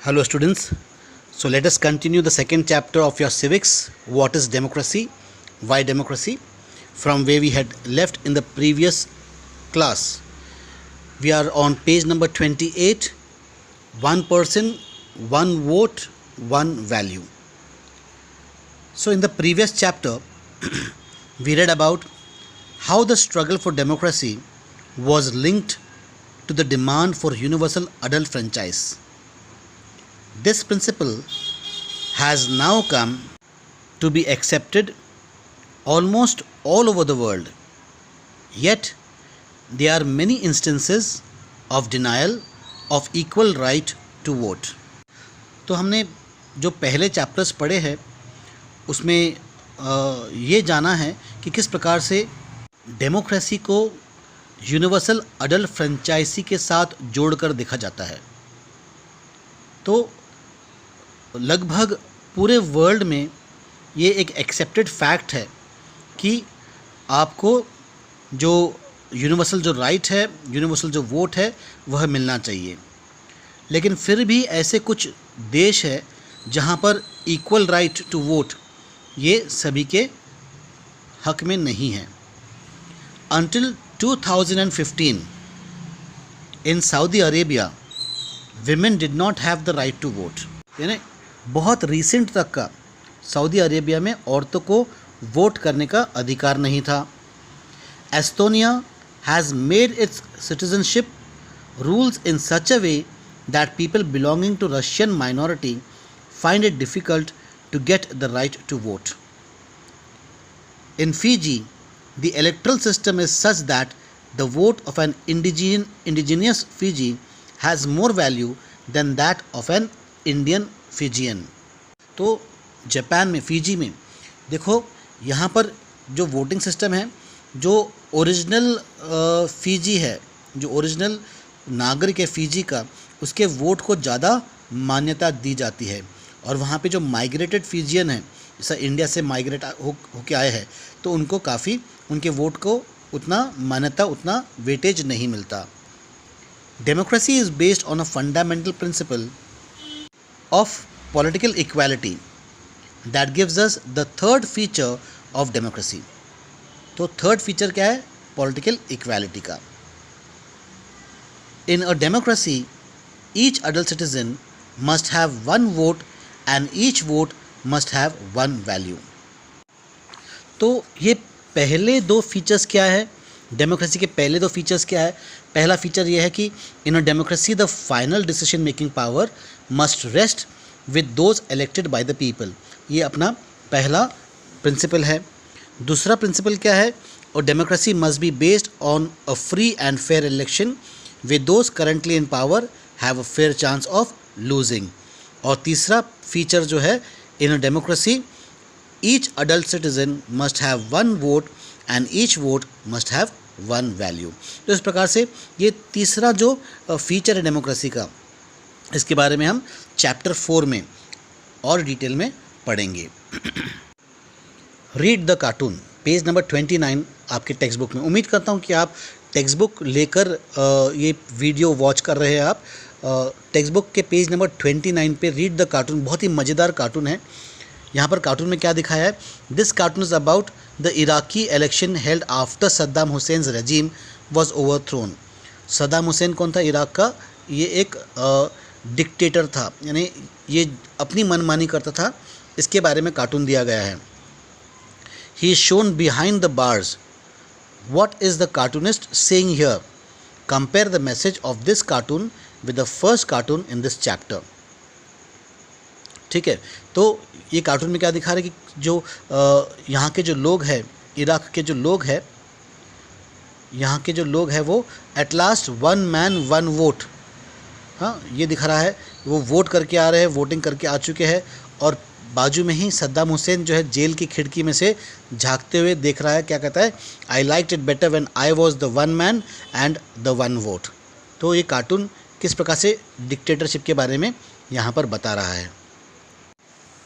Hello students, so let us continue the second chapter of your civics, what is democracy, why democracy, from where we had left in the previous class. We are on page number 28, one person, one vote, one value. So in the previous chapter, we read about how the struggle for democracy was linked to the demand for universal adult franchise. This principle has now come to be accepted almost all over the world. Yet, there are many instances of denial of equal right to vote. तो हमने जो पहले chapters पढ़े हैं उसमें ये जाना है कि किस प्रकार से डेमोक्रेसी को यूनिवर्सल अडल्ट फ्रेंचाइजी के साथ जोड़कर देखा जाता है। तो लगभग पूरे वर्ल्ड में ये एक एक्सेप्टेड फैक्ट है कि आपको जो यूनिवर्सल जो राइट है, यूनिवर्सल जो वोट है, वह मिलना चाहिए। लेकिन फिर भी ऐसे कुछ देश है जहाँ पर इक्वल राइट टू वोट ये सभी के हक में नहीं है। Until 2015 in Saudi Arabia, women did not have the right to vote. यानी बहुत रिसेंट तक का सऊदी अरेबिया में औरतों को वोट करने का अधिकार नहीं था। Estonia has made its citizenship rules in such a way that people belonging to Russian minority find it difficult to get the right to vote. In Fiji the electoral system is such that the vote of an indigenous Fiji has more value than that of an Indian Fijian. तो Japan में Fiji में देखो यहाँ पर जो voting system है, जो original Fiji है, जो ओरिजिनल नागरिक है फ़िजी का, उसके वोट को ज़्यादा मान्यता दी जाती है। और वहाँ पे जो माइग्रेटेड फ़िजियन है, जैसा इंडिया से माइग्रेट होके आए हैं, तो उनको काफ़ी उनके वोट को उतना मान्यता, उतना वेटेज नहीं मिलता। Democracy is based on a fundamental principle of political equality that gives us the third feature of democracy. तो थर्ड फीचर क्या है? पॉलिटिकल इक्वालिटी का। In a democracy each adult citizen must have one vote and each vote must have one value. तो ये पहले दो features क्या है? डेमोक्रेसी के पहले दो फीचर्स क्या है? पहला फीचर ये है कि in a democracy the final decision making power must rest with those elected by the people. ये अपना पहला प्रिंसिपल है। दूसरा प्रिंसिपल क्या है? और democracy must be based on a free and fair election with those currently in power have a fair chance of losing. और तीसरा फीचर जो है, in a democracy each adult citizen must have one vote and each vote must have one value। तो इस प्रकार से ये तीसरा जो फीचर है डेमोक्रेसी का, इसके बारे में हम चैप्टर 4 में और डिटेल में पढ़ेंगे। Read the cartoon, page number 29 आपके टेक्स्ट बुक में। उम्मीद करता हूँ कि आप टेक्स्ट बुक लेकर ये वीडियो वॉच कर रहे हैं। आप टेक्स्ट बुक के पेज नंबर 29 पे रीड द कार्टून, बहुत ही मज़ेदार कार्टून है। यहाँ पर कार्टून में क्या दिखाया है? This cartoon is about the Iraqi election held after Saddam Hussain regime was overthrown. Saddam Hussain कौन था? इराक का ये एक डिक्टेटर था, यानी ये अपनी मनमानी करता था। इसके बारे में कार्टून दिया गया है। He is shown behind the bars. What is the cartoonist saying here? Compare the message of this cartoon with the first cartoon in this chapter. ठीक है, तो ये कार्टून में क्या दिखा रहा है कि जो यहाँ के जो लोग हैं, इराक के जो लोग हैं, यहाँ के जो लोग हैं वो at last one man one vote, हाँ ये दिखा रहा है। वो वोट करके आ रहे हैं, वोटिंग करके आ चुके हैं, और बाजू में ही सद्दाम हुसैन जो है जेल की खिड़की में से झांकते हुए देख रहा है। क्या कहता है? I liked it better when I was the one man and the one vote. तो ये कार्टून किस प्रकार से डिक्टेटरशिप के बारे में यहाँ पर बता रहा है।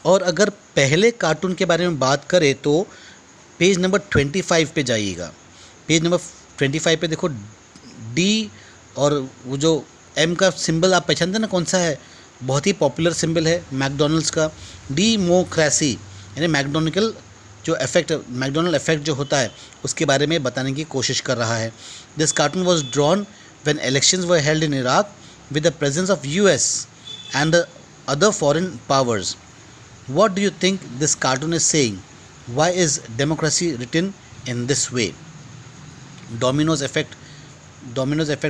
और अगर पहले कार्टून के बारे में बात करें तो पेज नंबर 25 पे जाइएगा। पेज नंबर 25 पे देखो डी और वो जो एम का सिंबल आप पहचानते ना कौन सा है, बहुत ही पॉपुलर सिंबल है मैकडोनल्ड्स का। डीमोक्रेसी यानी मैकडोनल्ड इफेक्ट जो होता है उसके बारे में बताने की कोशिश कर रहा है। This cartoon was drawn when elections were held in Iraq with the presence of US and the other foreign powers. What do you think this cartoon is saying? Why is democracy written in this way? Dominoes effect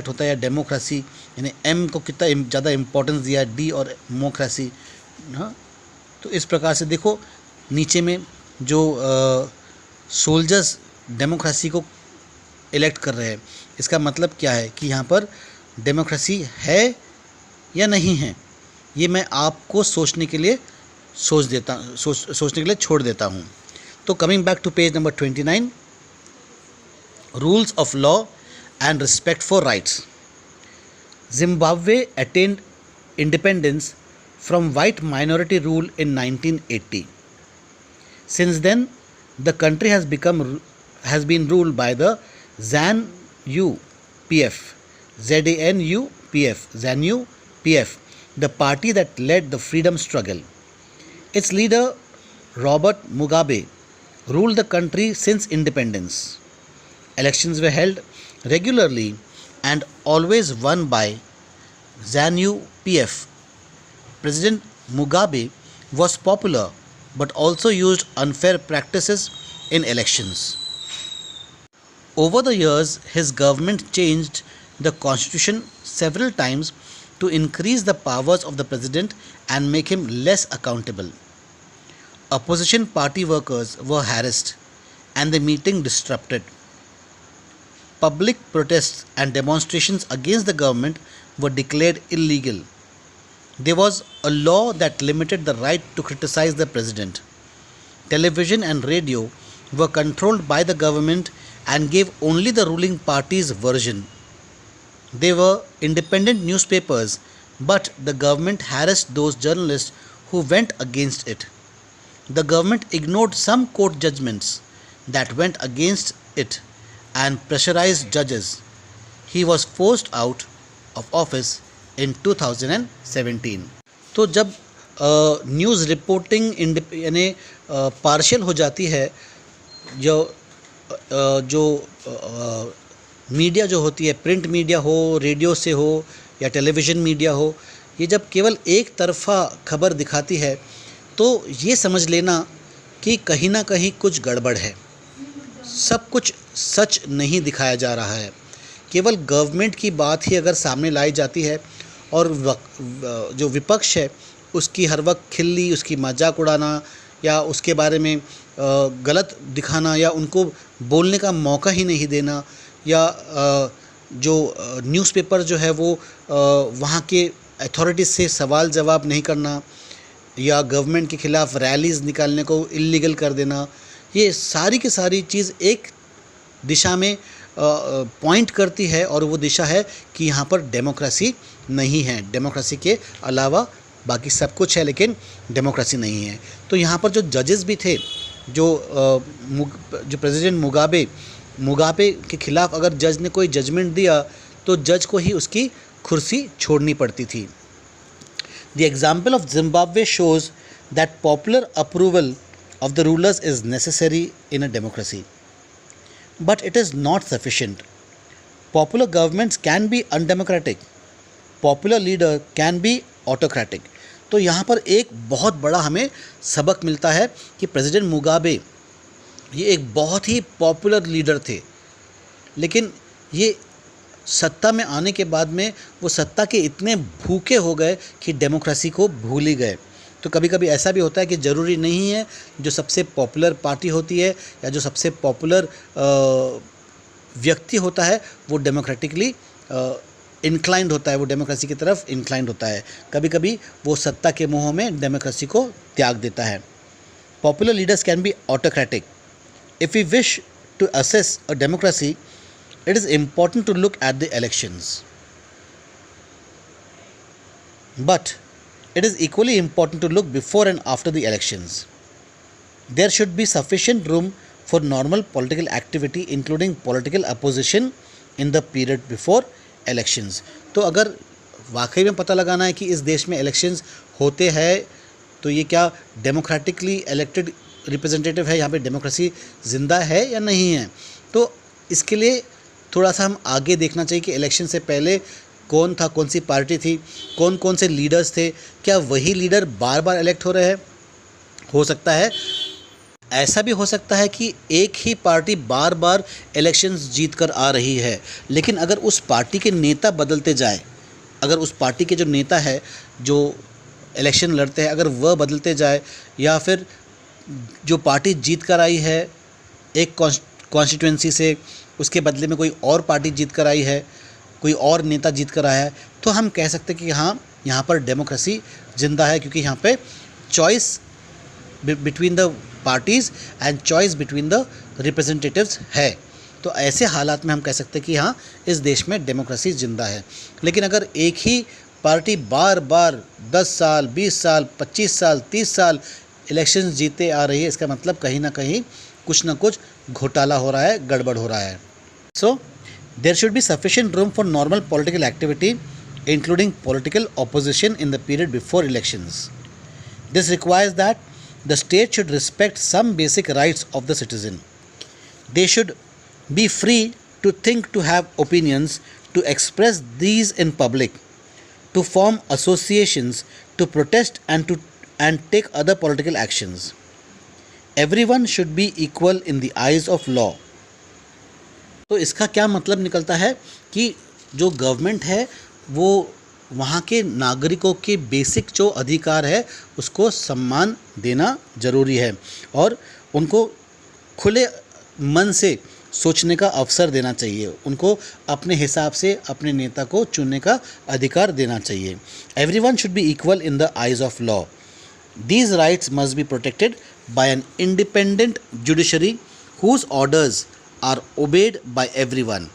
होता है या democracy, यानी M को कितना ज़्यादा importance दिया है, D और मोक्रेसी। हाँ, तो इस प्रकार से देखो नीचे में जो सोल्जर्स डेमोक्रेसी को इलेक्ट कर रहे हैं, इसका मतलब क्या है कि यहाँ पर डेमोक्रेसी है या नहीं है, ये मैं आपको सोचने के लिए छोड़ देता हूँ। तो coming back to page number 29, rules of law and respect for rights. Zimbabwe attained independence from white minority rule in 1980. Since then, the country has been ruled by the ZANU-PF, ZANU-PF, the party that led the freedom struggle. Its leader, Robert Mugabe, ruled the country since independence. Elections were held regularly and always won by ZANU-PF. President Mugabe was popular but also used unfair practices in elections. Over the years, his government changed the constitution several times to increase the powers of the president and make him less accountable. Opposition party workers were harassed and the meeting disrupted. Public protests and demonstrations against the government were declared illegal. There was a law that limited the right to criticize the president. Television and radio were controlled by the government and gave only the ruling party's version. There were independent newspapers, but the government harassed those journalists who went against it. The government ignored some court judgments that went against it and pressurized judges. He was forced out of office in 2017. तो जब news reporting यानी partial हो जाती है, जो media जो होती है, प्रिंट मीडिया हो, रेडियो से हो या टेलीविज़न मीडिया हो, ये जब केवल एक तरफ़ा खबर दिखाती है तो ये समझ लेना कि कहीं ना कहीं कुछ गड़बड़ है। सब कुछ सच नहीं दिखाया जा रहा है। केवल गवर्नमेंट की बात ही अगर सामने लाई जाती है और जो विपक्ष है उसकी हर वक्त खिल्ली, उसकी मजाक उड़ाना या उसके बारे में गलत दिखाना या उनको बोलने का मौका ही नहीं देना, या जो न्यूज़पेपर जो है वो वहाँ के अथॉरिटीज़ से सवाल जवाब नहीं करना या गवर्नमेंट के ख़िलाफ़ रैलीज़ निकालने को इल्लीगल कर देना, ये सारी की सारी चीज़ एक दिशा में पॉइंट करती है और वो दिशा है कि यहाँ पर डेमोक्रेसी नहीं है। डेमोक्रेसी के अलावा बाकी सब कुछ है लेकिन डेमोक्रेसी नहीं है। तो यहाँ पर जो जजेस भी थे, जो प्रेसिडेंट मुगाबे के ख़िलाफ़ अगर जज ने कोई जजमेंट दिया तो जज को ही उसकी कुर्सी छोड़नी पड़ती थी। The example of Zimbabwe shows that popular approval of the rulers is necessary in a democracy, but it is not sufficient. Popular governments can be undemocratic, popular leader can be autocratic. तो यहाँ पर एक बहुत बड़ा हमें सबक मिलता है कि प्रेसिडेंट मुगाबे ये एक बहुत ही पॉपुलर लीडर थे, लेकिन ये सत्ता में आने के बाद में वो सत्ता के इतने भूखे हो गए कि डेमोक्रेसी को भूल ही गए। तो कभी कभी ऐसा भी होता है कि ज़रूरी नहीं है जो सबसे पॉपुलर पार्टी होती है या जो सबसे पॉपुलर व्यक्ति होता है वो डेमोक्रेटिकली इंक्लाइंड होता है, वो डेमोक्रेसी की तरफ इंक्लाइंड होता है। कभी कभी वो सत्ता के मोह में डेमोक्रेसी को त्याग देता है। Popular leaders can be autocratic. If we wish to assess a democracy, it is important to look at the elections, but it is equally important to look before and after the elections. There should be sufficient room for normal political activity, including political opposition in the period before elections. तो अगर वाकई में पता लगाना है कि इस देश में इलेक्शंस होते हैं तो ये क्या डेमोक्रेटिकली इलेक्टेड रिप्रेजेंटेटिव है, यहाँ पे डेमोक्रेसी ज़िंदा है या नहीं है। तो इसके लिए थोड़ा सा हम आगे देखना चाहिए कि इलेक्शन से पहले कौन था, कौन सी पार्टी थी, कौन कौन से लीडर्स थे, क्या वही लीडर बार बार इलेक्ट हो रहे हैं। हो सकता है, ऐसा भी हो सकता है कि एक ही पार्टी बार बार इलेक्शंस जीत कर आ रही है, लेकिन अगर उस पार्टी के नेता बदलते जाए, अगर उस पार्टी के जो नेता है जो इलेक्शन लड़ते हैं अगर वह बदलते जाए, या फिर जो पार्टी जीत कर आई है एक कॉन्स्टिट्यूंसी से, उसके बदले में कोई और पार्टी जीत कर आई है, कोई और नेता जीत कर आया है, तो हम कह सकते हैं कि हाँ, यहाँ पर डेमोक्रेसी ज़िंदा है, क्योंकि यहाँ पे choice between the parties and choice between the representatives है। तो ऐसे हालात में हम कह सकते हैं कि हाँ, इस देश में डेमोक्रेसी ज़िंदा है। लेकिन अगर एक ही पार्टी बार बार 10 साल, 20 साल, 25 साल, 30 साल इलेक्शंस जीते आ रही है, इसका मतलब कहीं ना कहीं कुछ ना कुछ घोटाला हो रहा है, गड़बड़ हो रहा है। So there should be sufficient room for normal political activity including political opposition in the period before elections. This requires that the state should respect some basic rights of the citizen. They should be free to think, to have opinions, to express these in public, to form associations, to protest and take other political actions. Everyone should be equal in the eyes of law. तो इसका क्या मतलब निकलता है कि जो government है वो वहाँ के नागरिकों के बेसिक जो अधिकार है उसको सम्मान देना ज़रूरी है, और उनको खुले मन से सोचने का अवसर देना चाहिए, उनको अपने हिसाब से अपने नेता को चुनने का अधिकार देना चाहिए। Everyone should be equal in the eyes of law. These rights must be protected by an independent judiciary whose orders are obeyed by everyone.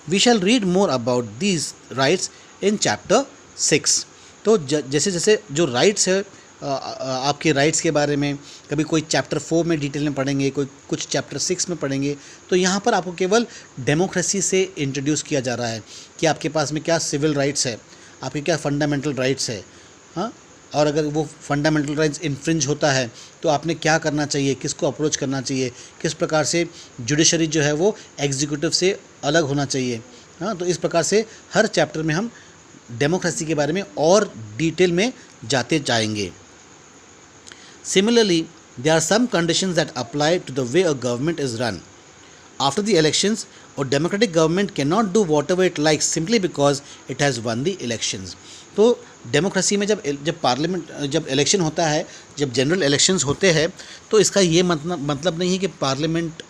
We shall read more about these rights in chapter 6. तो जैसे जैसे जो rights है आपके rights के बारे में कभी कोई चैप्टर 4 में डिटेल में पढ़ेंगे, कोई कुछ चैप्टर 6 में पढ़ेंगे, तो यहाँ पर आपको केवल डेमोक्रेसी से इंट्रोड्यूस किया जा रहा है कि आपके पास में क्या सिविल राइट्स है, आपके क्या फंडामेंटल राइट्स है, हाँ, और अगर वो फंडामेंटल राइट्स इन्फ्रिंज होता है तो आपने क्या करना चाहिए, किसको अप्रोच करना चाहिए, किस प्रकार से जुडिशरी जो है वो एग्जीक्यूटिव से अलग होना चाहिए। हाँ, तो इस प्रकार से हर चैप्टर में हम डेमोक्रेसी के बारे में और डिटेल में जाते जाएंगे। Similarly, there are some conditions that apply to the way a government is run. After the elections, a democratic government cannot do whatever it likes simply because it has won the elections. तो democracy में जब election होता है, जब general elections होते हैं, तो इसका ये मतलब नहीं है कि पार्लियामेंट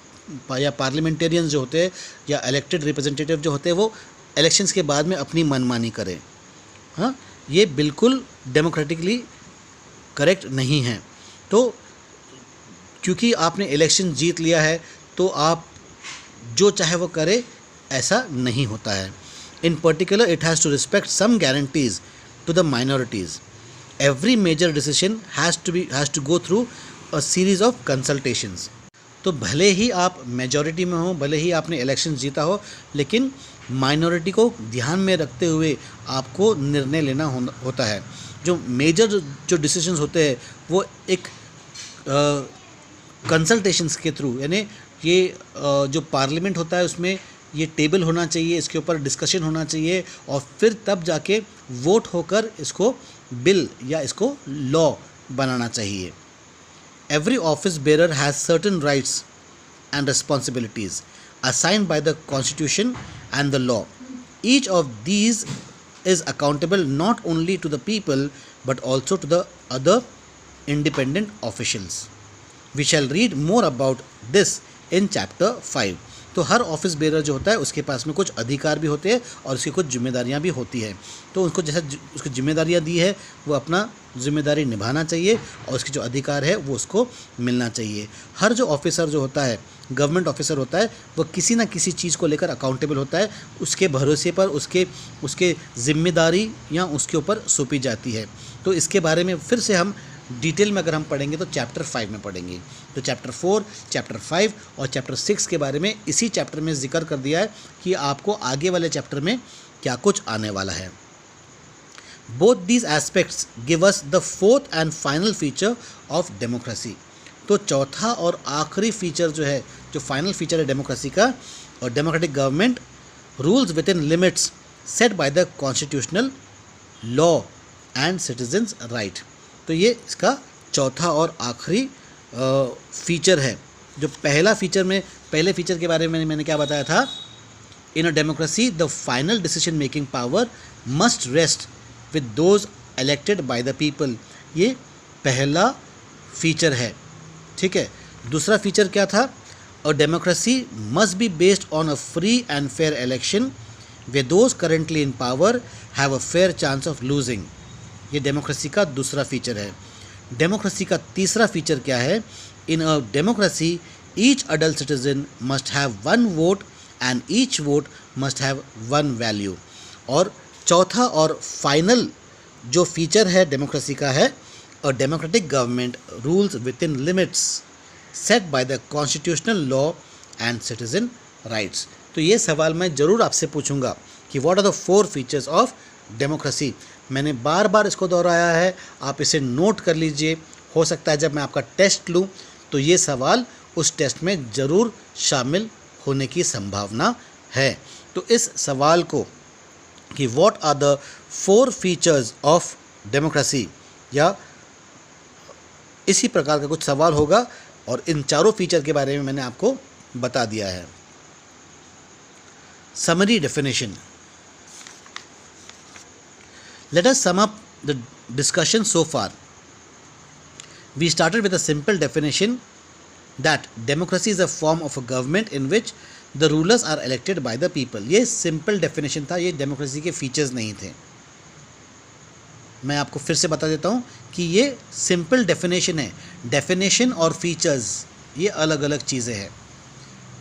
या पार्लियामेंटेरियंस जो होते हैं या इलेक्टेड रिप्रेजेंटेटिव जो होते हैं वो इलेक्शंस के बाद में अपनी मनमानी करें। हाँ, ये बिल्कुल डेमोक्रेटिकली करेक्ट नहीं है। तो क्योंकि आपने इलेक्शन जीत लिया है तो आप जो चाहे वो करे, ऐसा नहीं होता है। In particular it has to respect some guarantees to the minorities. Every major decision has to go through a series of consultations. तो भले ही आप मेजॉरिटी में हो, भले ही आपने इलेक्शन जीता हो, लेकिन माइनॉरिटी को ध्यान में रखते हुए आपको निर्णय लेना होता है। जो मेजर जो डिसीजंस होते हैं वो एक कंसल्टेशंस के थ्रू, यानी ये जो पार्लियामेंट होता है उसमें ये टेबल होना चाहिए, इसके ऊपर डिस्कशन होना चाहिए और फिर तब जाके वोट होकर इसको बिल या इसको लॉ बनाना चाहिए। Every office bearer has certain rights and responsibilities assigned by the Constitution and the law. Each of these is accountable not only to the people but also to the other independent officials. We shall read more about this in chapter 5. तो हर office bearer जो होता है उसके पास में कुछ अधिकार भी होते हैं और उसकी कुछ जिम्मेदारियां भी होती है। तो उसको जैसा उसकी जिम्मेदारियां दी है वो अपना जिम्मेदारी निभाना चाहिए और उसके जो अधिकार है वो उसको मिलना चाहिए। हर जो ऑफिसर जो होता है, गवर्नमेंट ऑफिसर होता है, वो किसी ना किसी चीज़ को लेकर अकाउंटेबल होता है, उसके भरोसे पर उसके जिम्मेदारी या उसके ऊपर सौंपी जाती है। तो इसके बारे में फिर से हम डिटेल में अगर हम पढ़ेंगे तो चैप्टर 5 में पढ़ेंगे। तो चैप्टर 4, चैप्टर 5 और चैप्टर 6 के बारे में इसी चैप्टर में जिक्र कर दिया है कि आपको आगे वाले चैप्टर में क्या कुछ आने वाला है। Both these aspects give us the fourth and final feature of democracy. तो चौथा और आखिरी फीचर जो है, जो फाइनल फीचर है डेमोक्रेसी का, और democratic government rules within limits set by the constitutional law and citizens right. तो ये इसका चौथा और आखिरी फीचर है। जो पहला फीचर में, पहले फीचर के बारे में मैंने क्या बताया था, in a democracy the final decision making power must rest with those elected by the people. ये पहला फीचर है, ठीक है। दूसरा फीचर क्या था, a democracy must be based on a free and fair election way those currently in power have a fair chance of losing. ये democracy का दूसरा फीचर है। डेमोक्रेसी का तीसरा फीचर क्या है, in a democracy each adult citizen must have one vote and each vote must have one value. और चौथा और फाइनल जो फीचर है डेमोक्रेसी का है, a democratic government rules within limits set by the constitutional law and citizen rights. तो ये सवाल मैं ज़रूर आपसे पूछूंगा कि what are the four features of democracy. मैंने बार बार इसको दोहराया है, आप इसे नोट कर लीजिए। हो सकता है जब मैं आपका टेस्ट लूँ तो ये सवाल उस टेस्ट में ज़रूर शामिल होने की संभावना है। तो इस सवाल को कि what are the four features of democracy, या इसी प्रकार का कुछ सवाल होगा, और इन चारों फीचर के बारे में मैंने आपको बता दिया है। Summary definition. Let us sum up the discussion so far. We started with a simple definition that democracy is a form of a government in which the rulers are elected by the people. ये simple definition था, ये democracy के features नहीं थे। मैं आपको फिर से बता देता हूँ कि ये simple definition है। definition और features ये अलग अलग चीज़ें हैं।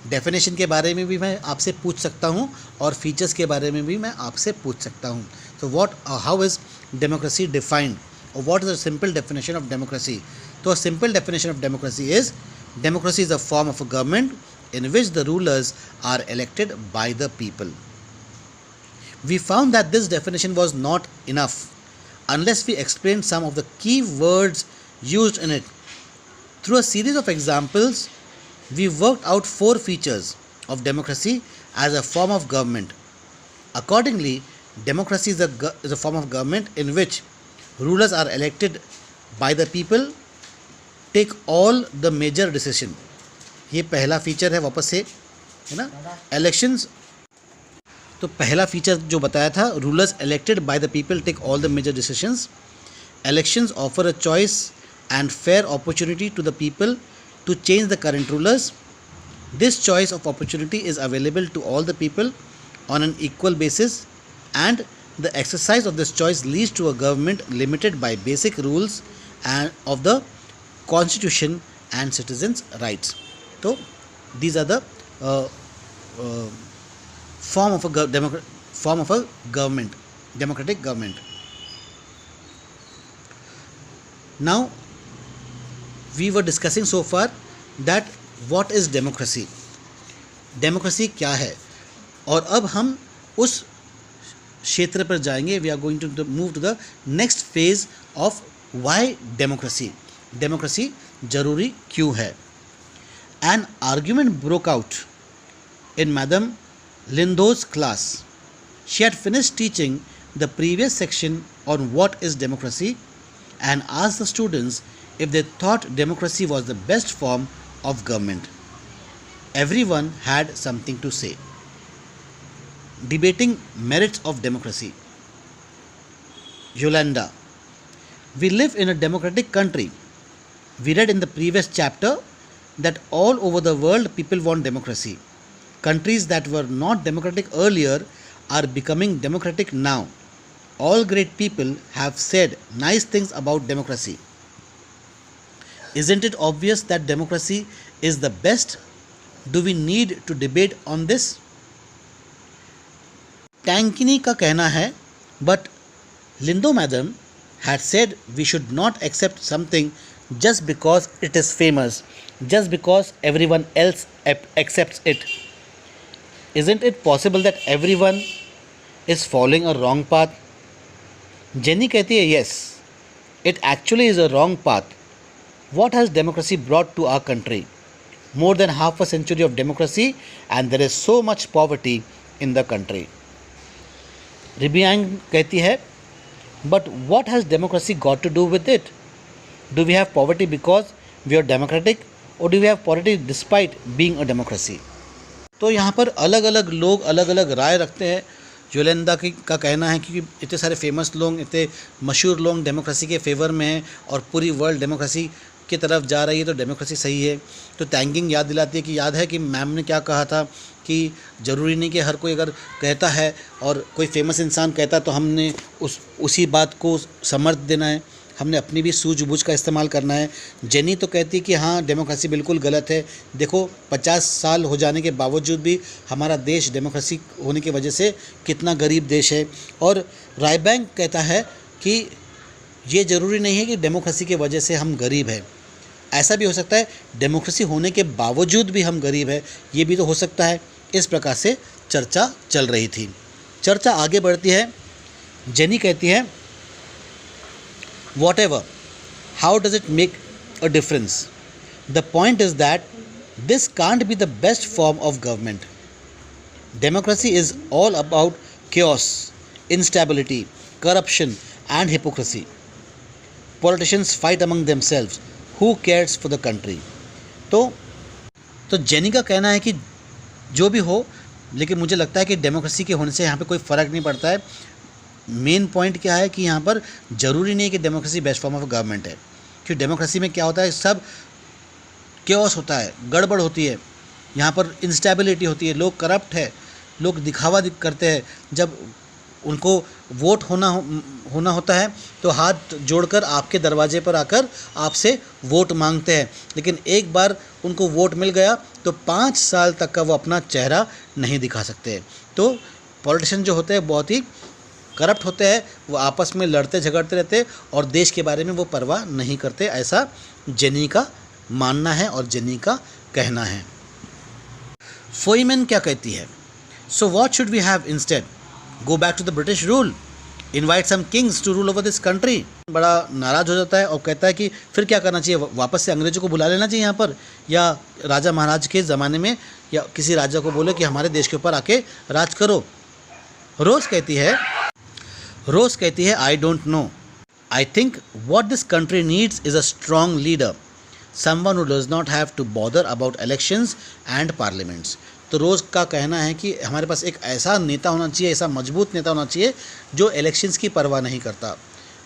डेफिनेशन के बारे में भी मैं आपसे पूछ सकता हूँ और फीचर्स के बारे में भी मैं आपसे पूछ सकता हूँ। तो हाउ इज़ डेमोक्रेसी डिफाइंड, और what is the simple definition of democracy. तो simple definition of democracy is a form of a government in which the rulers are elected by the people. We found that this definition was not enough unless we explained some of the key words used in it. Through a series of examples, we worked out four features of democracy as a form of government. Accordingly, democracy is a form of government in which rulers are elected by the people, take all the major decision. ये पहला feature है, वापस से है ना, elections. तो पहला feature जो बताया था, rulers elected by the people take all the major decisions. Elections offer a choice and fair opportunity to the people to change the current rulers. This choice of opportunity is available to all the people on an equal basis, and the exercise of this choice leads to a government limited by basic rules and of the constitution and citizens' rights. So these are the form of a government, democratic government. Now we were discussing so far that what is democracy, democracy क्या है, और अब हम उस क्षेत्र पर जाएंगे. We are going to move to the next phase of why democracy. Democracy जरूरी क्यों है. An argument broke out in madam Lyngdoh's class. She had finished teaching the previous section on what is democracy and asked the students if they thought democracy was the best form of government. Everyone had something to say. Debating merits of democracy. Yolanda: we live in a democratic country. We read in the previous chapter that all over the world people want democracy. Countries that were not democratic earlier are becoming democratic now. All great people have said nice things about democracy. Isn't it obvious that democracy is the best? Do we need to debate on this? Tankini का कहना है, but Lindo madam had said we should not accept something just because it is famous, just because everyone else accepts it. Isn't it possible that everyone is following a wrong path? Jenny कहती है yes, it actually is a wrong path. What has democracy brought to our country? More than half a century of democracy, and there is so much poverty in the country. Ribiang कहती है, but what has democracy got to do with it? Do we have poverty because we are democratic, or do we have poverty despite being a democracy? तो यहाँ पर अलग अलग लोग अलग अलग राय रखते हैं. योलेंदा का कहना है कि इतने सारे फेमस लोग, इतने मशहूर लोग डेमोक्रेसी के फेवर में हैं और पूरी वर्ल्ड डेमोक्रेसी की तरफ जा रही है, तो डेमोक्रेसी सही है. तो टैंगिंग याद दिलाती है कि याद है कि मैम ने क्या कहा था कि ज़रूरी नहीं कि हर कोई अगर कहता है और कोई फेमस इंसान कहता है तो हमने उसी बात को समर्थ देना है, हमने अपनी भी सूझबूझ का इस्तेमाल करना है. जेनी तो कहती है कि हाँ, डेमोक्रेसी बिल्कुल गलत है. देखो 50 साल हो जाने के बावजूद भी हमारा देश डेमोक्रेसी होने की वजह से कितना गरीब देश है. और रायबैंक कहता है कि ये ज़रूरी नहीं है कि डेमोक्रेसी की वजह से हम गरीब हैं. ऐसा भी हो सकता है डेमोक्रेसी होने के बावजूद भी हम गरीब हैं, ये भी तो हो सकता है. इस प्रकार से चर्चा चल रही थी. चर्चा आगे बढ़ती है. जेनी कहती है whatever, how does it make a difference? The point is that this can't be the best form of government. Democracy is all about chaos, instability, corruption and hypocrisy. Politicians fight among themselves. Who cares for the country? तो jenny का कहना है कि जो भी हो, लेकिन मुझे लगता है कि डेमोक्रेसी के होने से यहाँ पे कोई फ़र्क नहीं पड़ता है. मेन पॉइंट क्या है कि यहाँ पर ज़रूरी नहीं है कि democracy best form of government है, क्योंकि डेमोक्रेसी में क्या होता है, सब केओस होता है, गड़बड़ होती है, यहाँ पर इंस्टेबिलिटी होती है, लोग करप्ट है, लोग दिखावा करते हैं. जब उनको वोट होना होता है तो हाथ जोड़कर आपके दरवाजे पर आकर आपसे वोट मांगते हैं, लेकिन एक बार उनको वोट मिल गया तो 5 साल तक का वो अपना चेहरा नहीं दिखा सकते. तो पॉलिटिशियन जो होते हैं बहुत ही करप्ट होते हैं, वो आपस में लड़ते झगड़ते रहते और देश के बारे में वो परवाह नहीं करते. ऐसा जेनी का मानना है और जेनी का कहना है. फोइमैन क्या कहती है? So what should we have instead? Go back to the British rule, invite some kings to rule over this country. बड़ा नाराज़ हो जाता है और कहता है कि फिर क्या करना चाहिए, वापस से अंग्रेज़ों को बुला लेना चाहिए यहाँ पर, या राजा महाराज के ज़माने में या किसी राजा को बोले कि हमारे देश के ऊपर आके राज करो. रोज़ कहती है I don't know. I think what this country needs is a strong leader, someone who does not have to bother about elections and parliaments. तो रोज़ का कहना है कि हमारे पास एक ऐसा नेता होना चाहिए, ऐसा मजबूत नेता होना चाहिए जो इलेक्शंस की परवाह नहीं करता,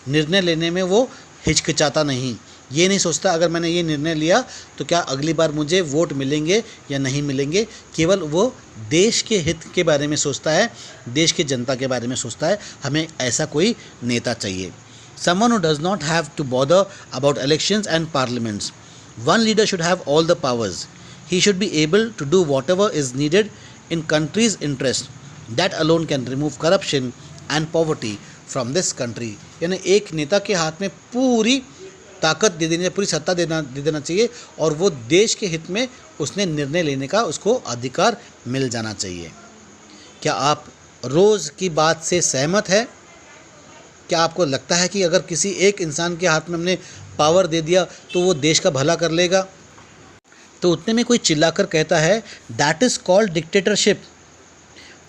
निर्णय लेने में वो हिचकिचाता नहीं, ये नहीं सोचता अगर मैंने ये निर्णय लिया तो क्या अगली बार मुझे वोट मिलेंगे या नहीं मिलेंगे. केवल वो देश के हित के बारे में सोचता है, देश की जनता के बारे में सोचता है. हमें ऐसा कोई नेता चाहिए. Someone who does not have to bother about elections and parliaments. One leader should have all the powers. He should be able to do whatever is needed in country's interest. That alone can remove corruption and poverty from this country. यानी एक नेता के हाथ में पूरी ताकत दे देनी, पूरी सत्ता दे देना चाहिए और वो देश के हित में उसने निर्णय लेने का उसको अधिकार मिल जाना चाहिए. क्या आप रोज़ की बात से सहमत है? क्या आपको लगता है कि अगर किसी एक इंसान के हाथ में हमने पावर दे दिया तो वो देश का भला कर लेगा? तो उतने में कोई चिल्लाकर कहता है दैट इज़ कॉल्ड डिक्टेटरशिप.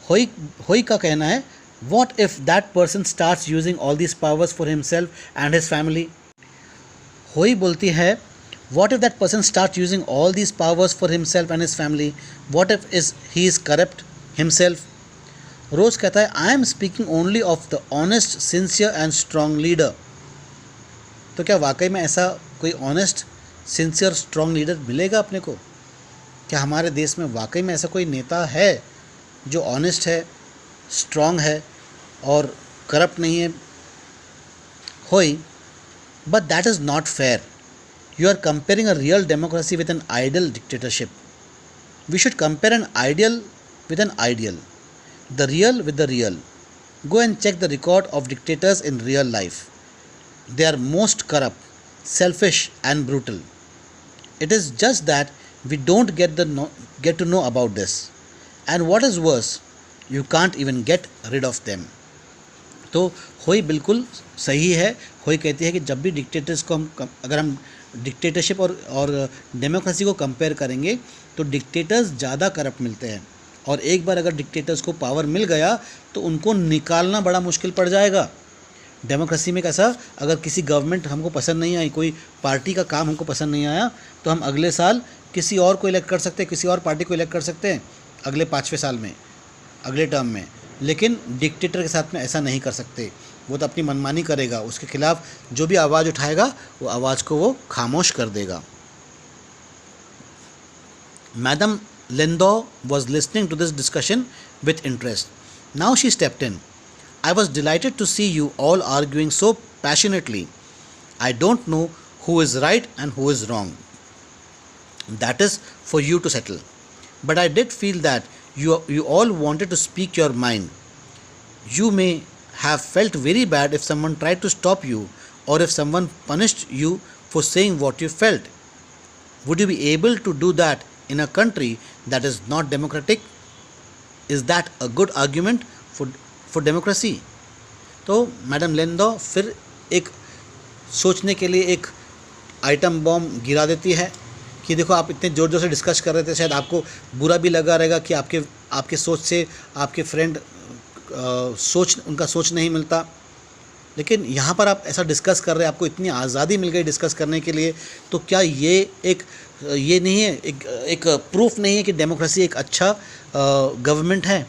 होई का कहना है what if that person starts using all this powers for himself and his family. होई बोलती है what if that person start using all this powers for himself and his family, what if he is corrupt himself. रोज़ कहता है I am speaking only of the honest, sincere and strong leader. तो क्या वाकई में ऐसा कोई honest, sincere, strong leader मिलेगा अपने को? क्या हमारे देश में वाकई में ऐसा कोई नेता है जो ऑनेस्ट है, स्ट्रॉन्ग है और करप्ट नहीं है? होई, but that is not fair. You are comparing a real democracy with an ideal dictatorship. We should compare an ideal with an ideal, the real with the real. Go and check the record of dictators in real life. They are most corrupt, selfish and brutal. It is just that we don't get to know about this, and what is worse, you can't even get rid of them. तो होई बिल्कुल सही है। होई कहती है कि जब भी डिक्टेटर्स को अगर हम डिक्टेटरशिप और डेमोक्रेसी को कंपेयर करेंगे तो डिक्टेटर्स ज़्यादा करप्ट मिलते हैं, और एक बार अगर डिक्टेटर्स को पावर मिल गया तो उनको निकालना बड़ा मुश्किल पड़ जाएगा। डेमोक्रेसी में कैसा, अगर किसी गवर्नमेंट हमको पसंद नहीं आई, कोई पार्टी का काम हमको पसंद नहीं आया, तो हम अगले साल किसी और को इलेक्ट कर सकते हैं, किसी और पार्टी को इलेक्ट कर सकते हैं अगले 5वें साल में, अगले टर्म में। लेकिन डिक्टेटर के साथ में ऐसा नहीं कर सकते। वो तो अपनी मनमानी करेगा, उसके खिलाफ जो भी आवाज़ उठाएगा वो आवाज़ को वो खामोश कर देगा। Madam लिंडो was listening to this discussion with interest. Now she stepped in. I was delighted to see you all arguing so passionately. I don't know who is right and who is wrong. That is for you to settle. But I did feel that you all wanted to speak your mind. You may have felt very bad if someone tried to stop you, or if someone punished you for saying what you felt. Would you be able to do that in a country that is not democratic? Is that a good argument for democracy? तो madam लिंडो फिर एक सोचने के लिए एक item bomb गिरा देती है कि देखो, आप इतने ज़ोर ज़ोर से डिस्कस कर रहे थे, शायद आपको बुरा भी लगा रहेगा कि आपके सोच से आपके फ्रेंड उनका सोच नहीं मिलता, लेकिन यहाँ पर आप ऐसा डिस्कस कर रहे हैं, आपको इतनी आज़ादी मिल गई डिस्कस करने के लिए, तो क्या ये नहीं है, एक प्रूफ नहीं है कि डेमोक्रेसी एक अच्छा गवर्नमेंट है?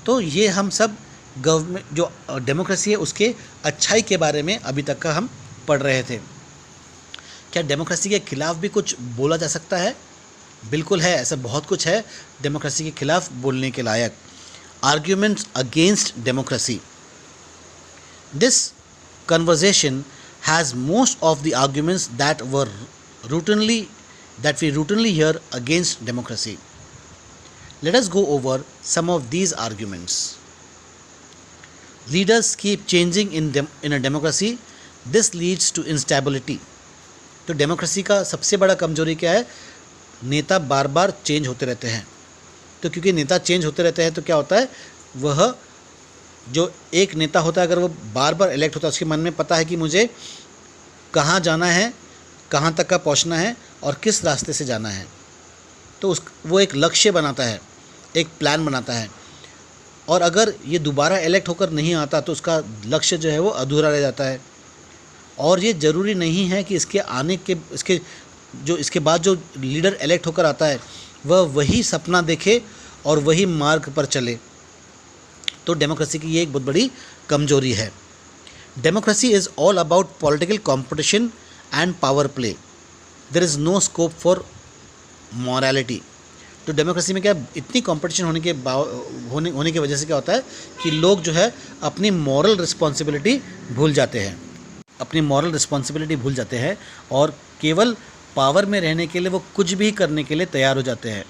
तो ये हम सब गवर्नमेंट जो डेमोक्रेसी है उसके अच्छाई के बारे में अभी तक का हम पढ़ रहे थे। क्या डेमोक्रेसी के खिलाफ भी कुछ बोला जा सकता है? बिल्कुल है, ऐसा बहुत कुछ है डेमोक्रेसी के खिलाफ बोलने के लायक। Arguments against democracy. This conversation has most of the arguments that we routinely hear against democracy. Let us go over some of these arguments. Leaders keep changing in a democracy. This leads to instability. तो democracy का सबसे बड़ा कमजोरी क्या है? नेता बार बार change होते रहते हैं। तो क्योंकि नेता चेंज होते रहते हैं तो क्या होता है, वह जो एक नेता होता है अगर वो बार बार इलेक्ट होता है, उसके मन में पता है कि मुझे कहाँ जाना है, कहाँ तक का पहुँचना है और किस रास्ते से जाना है, तो वो एक लक्ष्य बनाता है, एक प्लान बनाता है। और अगर ये दोबारा इलेक्ट होकर नहीं आता तो उसका लक्ष्य जो है वो अधूरा रह जाता है। और ये ज़रूरी नहीं है कि इसके बाद जो लीडर इलेक्ट होकर आता है वह वही सपना देखे और वही मार्ग पर चले। तो डेमोक्रेसी की ये एक बहुत बड़ी कमजोरी है। Democracy is all about political competition and power play. There is no scope for morality. तो डेमोक्रेसी में क्या इतनी कंपटीशन होने की वजह से क्या होता है कि लोग जो है अपनी मॉरल रिस्पॉन्सिबिलिटी भूल जाते हैं, और केवल पावर में रहने के लिए वो कुछ भी करने के लिए तैयार हो जाते हैं।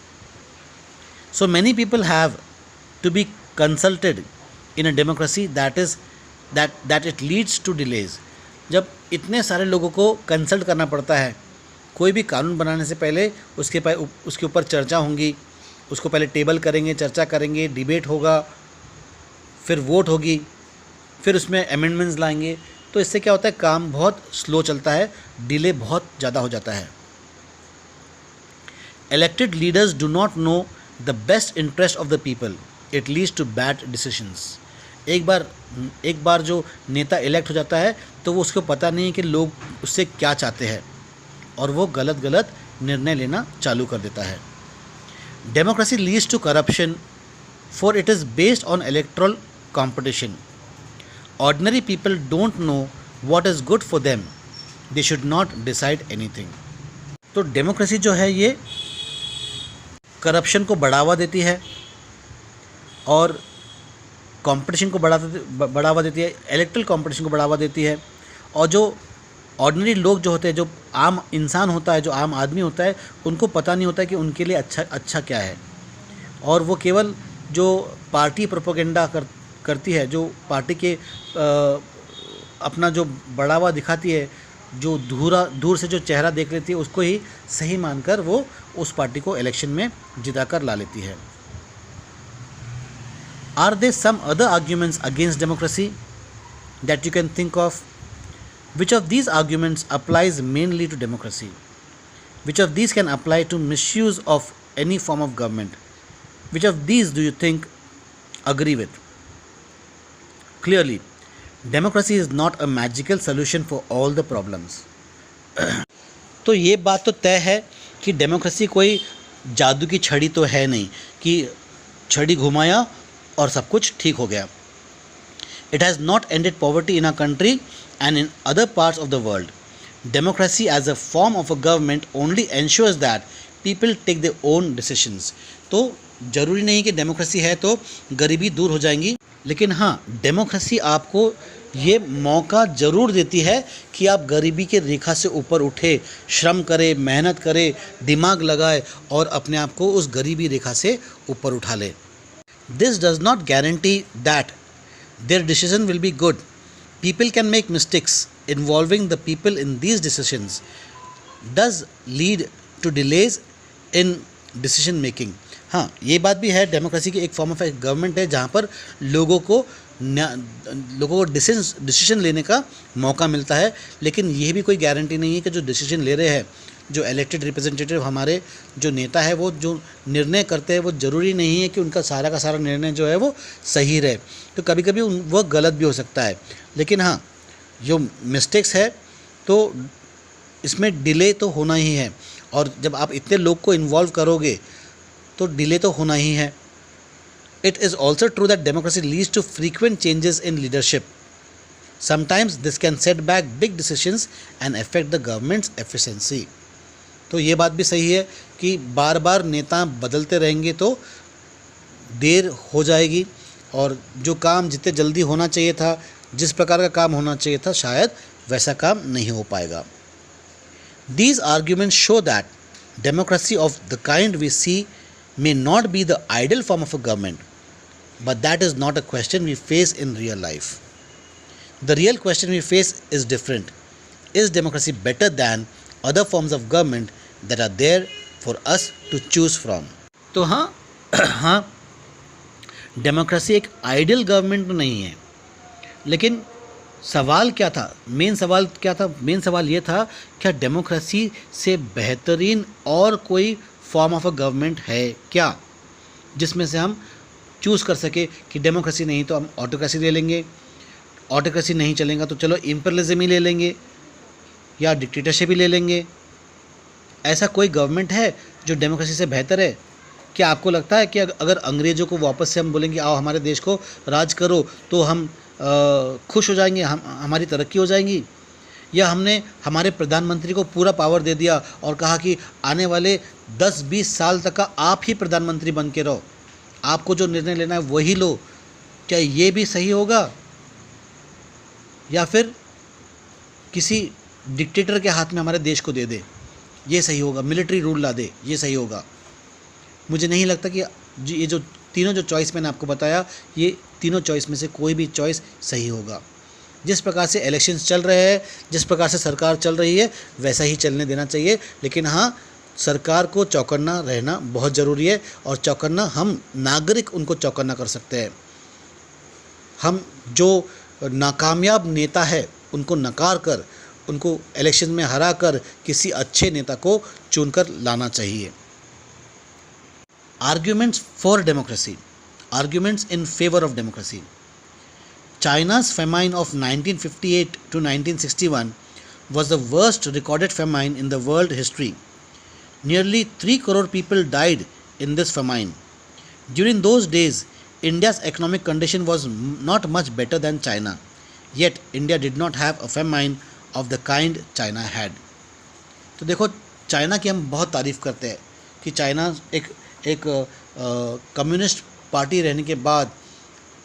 So many people have to be consulted in a democracy that it leads to delays. जब इतने सारे लोगों को कंसल्ट करना पड़ता है, कोई भी कानून बनाने से पहले उसके ऊपर चर्चा होंगी, उसको पहले टेबल करेंगे, चर्चा करेंगे, डिबेट होगा, फिर वोट होगी, फिर उसमें अमेंडमेंट्स लाएंगे। तो इससे क्या होता है, काम बहुत स्लो चलता है, डिले बहुत ज़्यादा हो जाता है। Elected leaders do not know the best interest of the people, it leads to bad decisions. एक बार जो नेता इलेक्ट हो जाता है तो वो उसको पता नहीं है कि लोग उससे क्या चाहते हैं, और वो गलत निर्णय लेना चालू कर देता है। Democracy leads to corruption for it is based on electoral competition. Ordinary people don't know what is good for them, they should not decide anything. तो डेमोक्रेसी जो है ये करप्शन को बढ़ावा देती है और कंपटीशन को बढ़ावा देती है, इलेक्ट्रल कंपटीशन को बढ़ावा देती है। और जो ऑर्डिनरी लोग जो होते हैं, जो आम इंसान होता है, जो आम आदमी होता है, उनको पता नहीं होता है कि उनके लिए अच्छा क्या है, और वो केवल जो पार्टी प्रोपेगेंडा करती है, जो पार्टी के अपना जो बढ़ावा दिखाती है, जो दूर से जो चेहरा देख लेती है, उसको ही सही मानकर वो उस पार्टी को इलेक्शन में जिताकर ला लेती है। Are there some other arguments against democracy that you can think of? Which of these arguments applies mainly to democracy? Which of these can apply to misuse of any form of government? Which of these do you think agree with? Clearly, democracy is not a magical solution for all the problems. तो ये बात तो तय है कि democracy कोई जादू की छड़ी तो है नहीं कि छड़ी घुमाया और सब कुछ ठीक हो गया. It has not ended poverty in our country and in other parts of the world. Democracy as a form of a government only ensures that people take their own decisions. तो ज़रूरी नहीं कि डेमोक्रेसी है तो गरीबी दूर हो जाएंगी, लेकिन हाँ, डेमोक्रेसी आपको ये मौका ज़रूर देती है कि आप गरीबी के रेखा से ऊपर उठे, श्रम करें, मेहनत करें, दिमाग लगाए और अपने आप को उस गरीबी रेखा से ऊपर उठा ले. This does not guarantee that their decision will be good. People can make mistakes. Involving the people in these decisions does lead to delays in decision making. हाँ, ये बात भी है, डेमोक्रेसी की एक फॉर्म ऑफ गवर्नमेंट है जहाँ पर लोगों को डिसीजन लेने का मौका मिलता है, लेकिन ये भी कोई गारंटी नहीं है कि जो डिसीजन ले रहे हैं, जो इलेक्टेड रिप्रेजेंटेटिव हमारे जो नेता है वो जो निर्णय करते हैं वो ज़रूरी नहीं है कि उनका सारा का सारा निर्णय जो है वो सही रहे. तो कभी कभी वो गलत भी हो सकता है, लेकिन हाँ, जो मिस्टेक्स है तो इसमें डिले तो होना ही है, और जब आप इतने लोग को इन्वॉल्व करोगे तो डिले तो होना ही है. It is also true that democracy leads to frequent changes in leadership. Sometimes this can set back big decisions and affect the government's efficiency. तो ये बात भी सही है कि बार बार नेता बदलते रहेंगे तो देर हो जाएगी और जो काम जितने जल्दी होना चाहिए था, जिस प्रकार का काम होना चाहिए था, शायद वैसा काम नहीं हो पाएगा. These arguments show that democracy of the kind we see may not be the ideal form of a government, but that is not a question we face in real life. The real question we face is different. Is democracy better than other forms of government that are there for us to choose from? तो हाँ, democracy एक ideal government तो नहीं है, लेकिन सवाल क्या था, मेन सवाल क्या था? मेन सवाल ये था, क्या डेमोक्रेसी से बेहतरीन और कोई फॉर्म ऑफ अ गवर्नमेंट है क्या, जिसमें से हम चूज़ कर सके कि डेमोक्रेसी नहीं तो हम ऑटोक्रेसी ले लेंगे, ऑटोक्रेसी नहीं चलेगा तो चलो इम्पीरियलिज्म ही ले लेंगे या डिक्टेटरशिप ही ले लेंगे. ऐसा कोई गवर्नमेंट है जो डेमोक्रेसी से बेहतर है? क्या आपको लगता है कि अगर अंग्रेज़ों को वापस से हम बोलेंगे आओ हमारे देश को राज करो तो हम खुश हो जाएंगे, हमारी तरक्की हो जाएगी? या हमने हमारे प्रधानमंत्री को पूरा पावर दे दिया और कहा कि आने वाले 10-20 साल तक का आप ही प्रधानमंत्री बन के रहो, आपको जो निर्णय लेना है वही लो? क्या ये भी सही होगा? या फिर किसी डिक्टेटर के हाथ में हमारे देश को दे दे, ये सही होगा? मिलिट्री रूल ला दे, ये सही होगा? मुझे नहीं लगता कि ये जो तीनों जो चॉइस मैंने आपको बताया, ये तीनों चॉइस में से कोई भी चॉइस सही होगा. जिस प्रकार से इलेक्शंस चल रहे हैं, जिस प्रकार से सरकार चल रही है, वैसा ही चलने देना चाहिए. लेकिन हाँ, सरकार को चौकन्ना रहना बहुत ज़रूरी है, और चौकन्ना हम नागरिक उनको चौकन्ना कर सकते हैं. हम जो नाकामयाब नेता है उनको नकार कर, उनको इलेक्शन में हरा कर किसी अच्छे नेता को चुनकर लाना चाहिए. Arguments for democracy. Arguments in favor of democracy. China's famine of 1958 to 1961 was the worst recorded famine in the world history. Nearly 3 crore people died in this famine. During those days, India's economic condition was not much better than China. Yet, India did not have a famine of the kind China had. तो देखो, China की हम बहुत तारीफ़ करते हैं कि China एक कम्युनिस्ट पार्टी रहने के बाद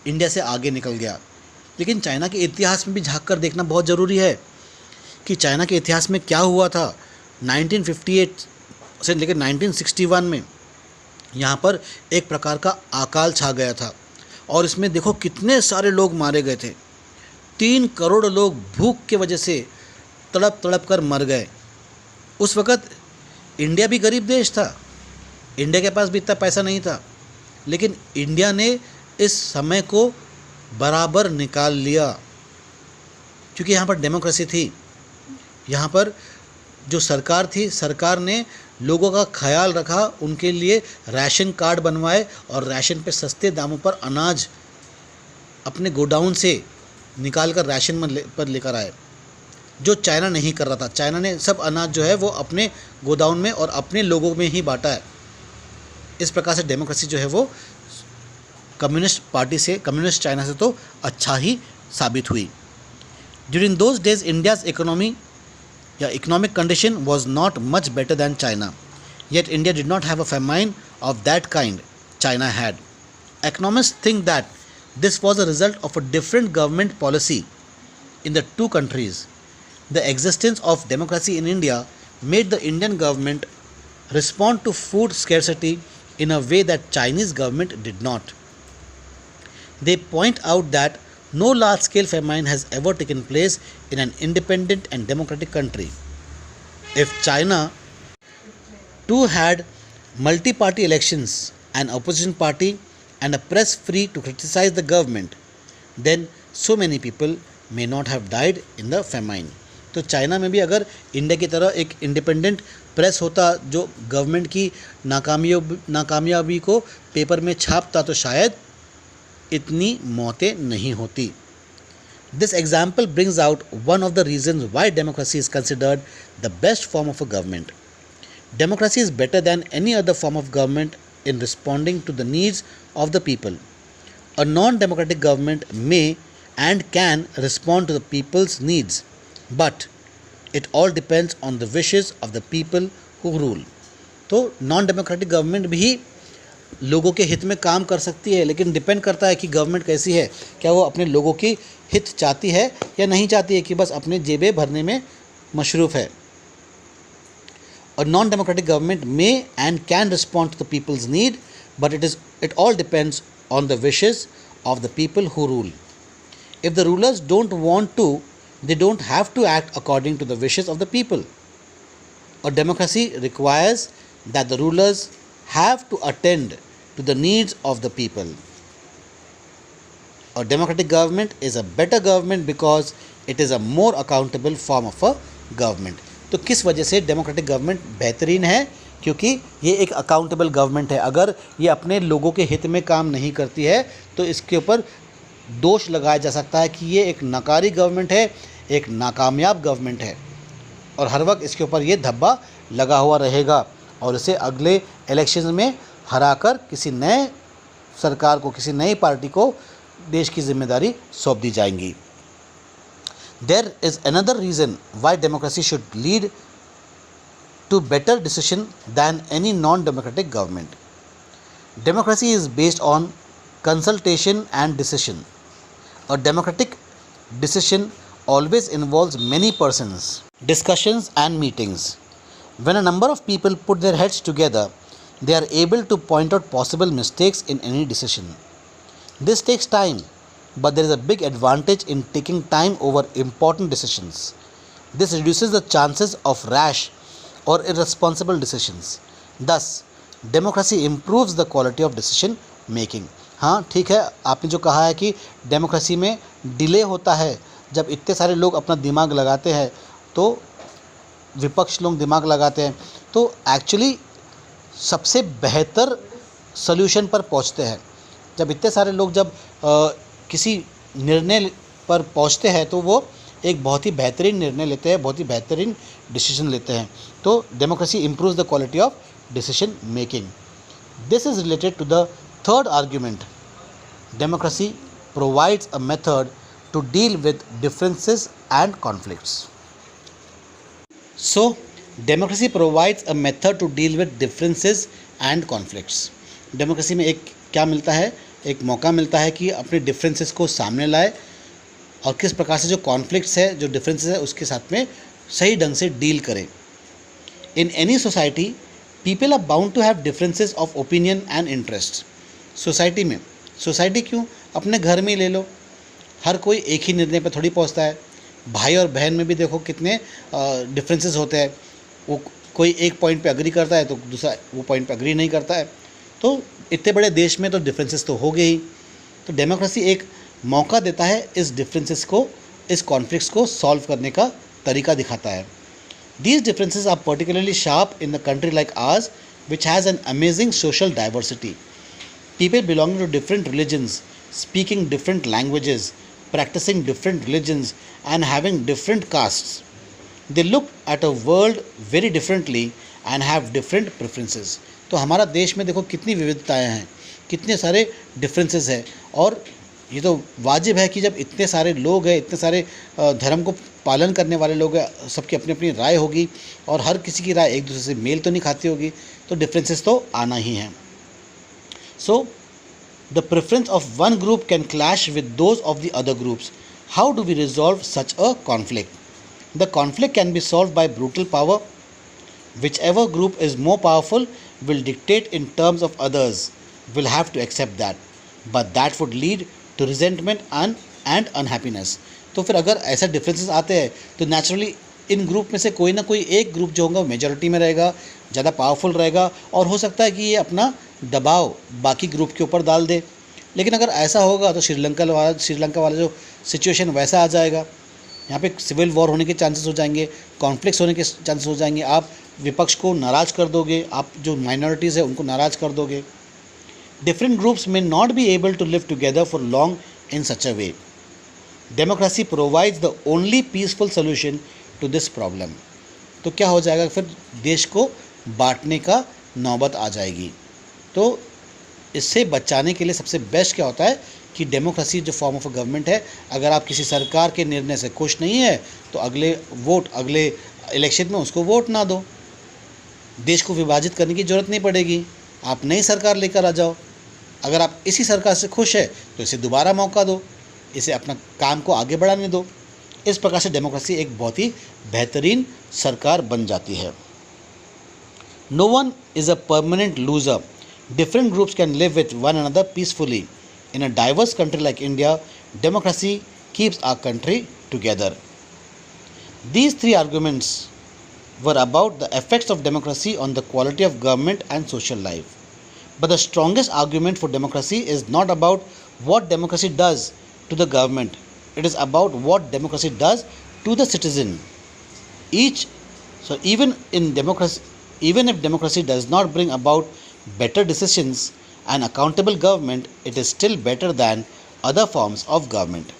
इंडिया से आगे निकल गया. लेकिन चाइना के इतिहास में भी झांक कर देखना बहुत ज़रूरी है कि चाइना के इतिहास में क्या हुआ था. 1958 से लेकर 1961 में यहाँ पर एक प्रकार का अकाल छा गया था, और इसमें देखो कितने सारे लोग मारे गए थे. 3 करोड़ लोग भूख के वजह से तड़प तड़प कर मर गए. उस वक़्त इंडिया भी गरीब देश था, इंडिया के पास भी इतना पैसा नहीं था, लेकिन इंडिया ने इस समय को बराबर निकाल लिया, क्योंकि यहाँ पर डेमोक्रेसी थी। यहाँ पर जो सरकार थी, सरकार ने लोगों का ख्याल रखा, उनके लिए राशन कार्ड बनवाए और राशन पे सस्ते दामों पर अनाज अपने गोडाउन से निकाल कर राशन पर लेकर आए, जो चाइना नहीं कर रहा था। चाइना ने सब अनाज जो है वो अपने गोडाउन में और अपने लोगों में ही बांटा है। इस प्रकार से डेमोक्रेसी जो है वो कम्युनिस्ट पार्टी से, कम्युनिस्ट चाइना से तो अच्छा ही साबित हुई। During those days India's economy या economic condition was not much better than China, yet India did not have a famine of that kind China had. Economists think that this was a result of a different government policy in the two countries. The existence of democracy in India made the Indian government respond to food scarcity in a way that Chinese government did not. They point out that no large-scale famine has ever taken place in an independent and democratic country. If China too had multi-party elections, an opposition party and a press free to criticize the government, then so many people may not have died in the famine. तो China में भी अगर India की तरह एक independent press होता जो government की नाकामयाबी को पेपर में छापता, तो शायद इतनी मौतें नहीं होती। This example brings out one of the reasons why democracy is considered the best form of a government. Democracy is better than any other form of government in responding to the needs of the people. A non-democratic government may and can respond to the people's needs, but it all depends on the wishes of the people who rule. तो non democratic government भी लोगों के हित में काम कर सकती है, लेकिन डिपेंड करता है कि गवर्नमेंट कैसी है, क्या वो अपने लोगों की हित चाहती है या नहीं चाहती है, कि बस अपने जेबें भरने में मशरूफ़ है। A non-democratic government may and can respond to the people's need, but it all depends on the wishes of the people who rule. If the rulers don't want to, they don't have to act according to the wishes of the people. A democracy requires that the rulers have to attend to the needs of the people. A democratic government is a better government because it is a more accountable form of a government. तो किस वजह से democratic government बेहतरीन है? क्योंकि ये एक accountable government है। अगर ये अपने लोगों के हित में काम नहीं करती है तो इसके ऊपर दोष लगाया जा सकता है कि ये एक नाकारी गवर्नमेंट है, एक नाकामयाब गवर्नमेंट है, और हर वक्त इसके ऊपर ये धब्बा लगा हुआ रहेगा और इसे अगले इलेक्शन में हराकर किसी नए सरकार को, किसी नई पार्टी को देश की जिम्मेदारी सौंप दी जाएंगी। There is another reason why democracy should lead to better decision than any non-democratic government. Democracy is based on consultation and decision. A democratic decision always involves many persons, discussions and meetings. When a number of people put their heads together, they are able to point out possible mistakes in any decision. This takes time, but there is a big advantage in taking time over important decisions. This reduces the chances of rash or irresponsible decisions. Thus, democracy improves the quality of decision making. हाँ ठीक है, आपने जो कहा है कि democracy में delay होता है, जब इतने सारे लोग अपना दिमाग लगाते हैं तो विपक्ष लोग दिमाग लगाते हैं तो एक्चुअली सबसे बेहतर सॉल्यूशन पर पहुंचते हैं। जब इतने सारे लोग जब किसी निर्णय पर पहुंचते हैं तो वो एक बहुत ही बेहतरीन निर्णय लेते हैं, बहुत ही बेहतरीन डिसीजन लेते हैं। तो democracy improves the quality of decision making. This is related to the third argument. Democracy provides a method to deal with differences and conflicts. So democracy provides a method to deal with differences and conflicts. Democracy में एक क्या मिलता है, एक मौका मिलता है कि अपने डिफरेंसेस को सामने लाए और किस प्रकार से जो कॉन्फ्लिक्ट्स है, जो डिफरेंसेस है, उसके साथ में सही ढंग से डील करें। In any society people are bound to have differences of opinion and interest. Society में, सोसाइटी क्यों, अपने घर में ही ले लो, हर कोई एक ही निर्णय पर थोड़ी पहुंचता है। भाई और बहन में भी देखो कितने डिफरेंसेस होते हैं। वो कोई एक पॉइंट पे अग्री करता है तो दूसरा वो पॉइंट पे अग्री नहीं करता है। तो इतने बड़े देश में तो डिफरेंसेस तो हो गए ही। तो डेमोक्रेसी एक मौका देता है इस डिफरेंसेस को, इस कॉन्फ्लिक्ट्स को सॉल्व करने का तरीका दिखाता है. These differences are particularly sharp in the country like ours, which has an amazing social diversity. People belonging to different religions, speaking different languages, practicing different religions, and having different castes. They look at a world very differently and have different preferences. तो हमारा देश में देखो कितनी विविधताएं हैं, कितने सारे डिफरेंसेस हैं. और ये तो वाजिब है कि जब इतने सारे लोग हैं, इतने सारे धर्म को पालन करने वाले लोग हैं, सबकी अपनी अपनी राय होगी और हर किसी की राय एक दूसरे से मेल तो नहीं खाती होगी, तो डिफरेंसेस तो आना ही हैं. So the preference of one group can clash with those of the other groups. How do we resolve such a conflict? The conflict can be solve by brutal power. Whichever group is more powerful will dictate in terms of others, will have to accept that, but that would lead to resentment and unhappiness. तो फिर अगर ऐसा differences आते हैं तो naturally in group में से कोई ना कोई एक ग्रुप जो होगा मेजॉरिटी में रहेगा, ज़्यादा पावरफुल रहेगा और हो सकता है कि ये अपना दबाव बाकी ग्रुप के ऊपर डाल दे. लेकिन अगर ऐसा होगा तो श्रीलंका वाला जो सिचुएशन वैसा आ जाएगा. यहाँ पे सिविल वॉर होने के चांसेस हो जाएंगे, कॉन्फ्लिक्ट्स होने के चांसेस हो जाएंगे. आप विपक्ष को नाराज़ कर दोगे, आप जो माइनॉरिटीज़ है उनको नाराज़ कर दोगे. Different groups may not be able to live together for long in such a way. Democracy provides the only peaceful solution to this problem. तो क्या हो जाएगा, फिर देश को बांटने का नौबत आ जाएगी. तो इससे बचाने के लिए सबसे बेस्ट क्या होता है कि डेमोक्रेसी जो फॉर्म ऑफ अ गवर्नमेंट है, अगर आप किसी सरकार के निर्णय से खुश नहीं है तो अगले इलेक्शन में उसको वोट ना दो. देश को विभाजित करने की ज़रूरत नहीं पड़ेगी, आप नई सरकार लेकर आ जाओ. अगर आप इसी सरकार से खुश है तो इसे दोबारा मौका दो, इसे अपना काम को आगे बढ़ाने दो. इस प्रकार से डेमोक्रेसी एक बहुत ही बेहतरीन सरकार बन जाती है. No one is a permanent loser. Different groups can live with one another peacefully. In a diverse country like India, democracy keeps our country together. These three arguments were about the effects of democracy on the quality of government and social life. But the strongest argument for democracy is not about what democracy does to the government. It is about what democracy does to the citizen. Even if democracy does not bring about better decisions and accountable government, it is still better than other forms of government.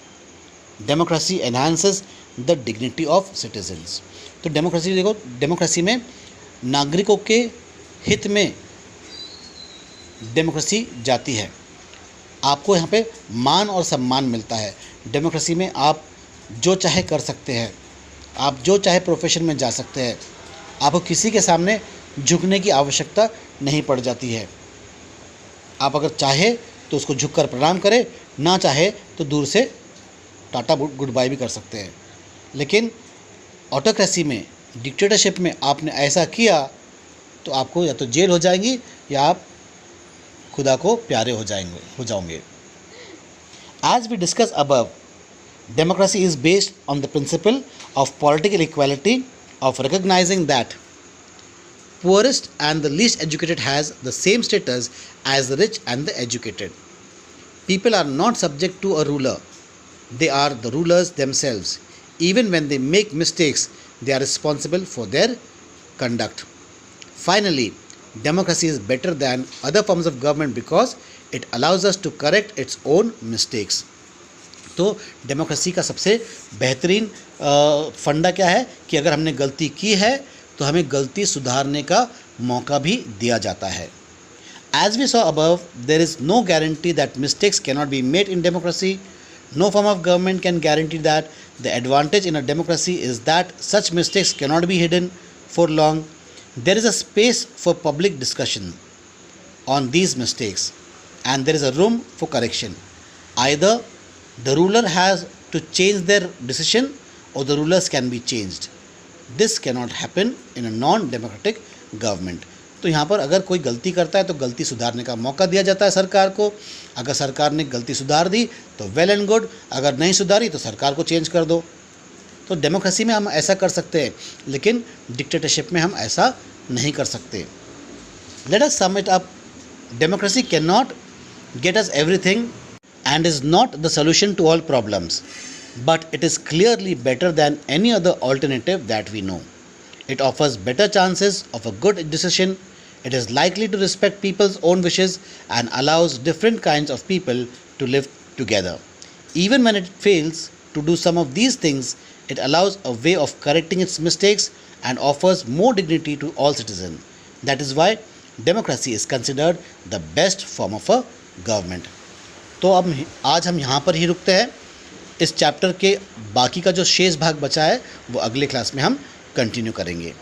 Democracy enhances the dignity of citizens. तो democracy में नागरिकों के हित में democracy जाती है. आपको यहाँ पे मान और सम्मान मिलता है. डेमोक्रेसी में आप जो चाहे कर सकते हैं, आप जो चाहे प्रोफेशन में जा सकते हैं. आपको किसी के सामने झुकने की आवश्यकता नहीं पड़ जाती है. आप अगर चाहे तो उसको झुककर प्रणाम करें, ना चाहे तो दूर से टाटा गुड बाय भी कर सकते हैं. लेकिन ऑटोक्रेसी में, डिक्टेटरशिप में आपने ऐसा किया तो आपको या तो जेल हो जाएंगी या आप खुदा को प्यारे हो जाओगे. As we discuss above, democracy is based on the principle of political equality, of recognising that poorest and the least educated has the same status as the rich and the educated. People are not subject to a ruler. They are the rulers themselves. Even when they make mistakes, they are responsible for their conduct. Finally, democracy is better than other forms of government because it allows us to correct its own mistakes. तो democracy का सबसे बेहतरीन फंडा क्या है कि अगर हमने गलती की है तो हमें गलती सुधारने का मौका भी दिया जाता है. As we saw above, there is no guarantee that mistakes cannot be made in democracy. No form of government can guarantee that. The advantage in a democracy is that such mistakes cannot be hidden for long. There is a space for public discussion on these mistakes and there is a room for correction. Either the ruler has to change their decision or the rulers can be changed. This cannot happen in a non-democratic government. तो यहाँ पर अगर कोई गलती करता है तो गलती सुधारने का मौका दिया जाता है सरकार को. अगर सरकार ने गलती सुधार दी तो वेल एंड गुड, अगर नहीं सुधारी तो सरकार को चेंज कर दो. तो डेमोक्रेसी में हम ऐसा कर सकते हैं, लेकिन डिक्टेटरशिप में हम ऐसा नहीं कर सकते. Let us sum it up. Democracy can not get us everything and is not the solution to all problems, but it is clearly better than any other alternative that we know. It offers better chances of a good decision. It is likely to respect people's own wishes and allows different kinds of people to live together. Even when it fails to do some of these things, it allows a way of correcting its mistakes and offers more dignity to all citizens. That is why democracy is considered the best form of a government. तो अब आज हम यहाँ पर ही रुकते हैं. इस chapter के बाकी का जो शेष भाग बचा है वो अगले क्लास में हम कंटिन्यू करेंगे.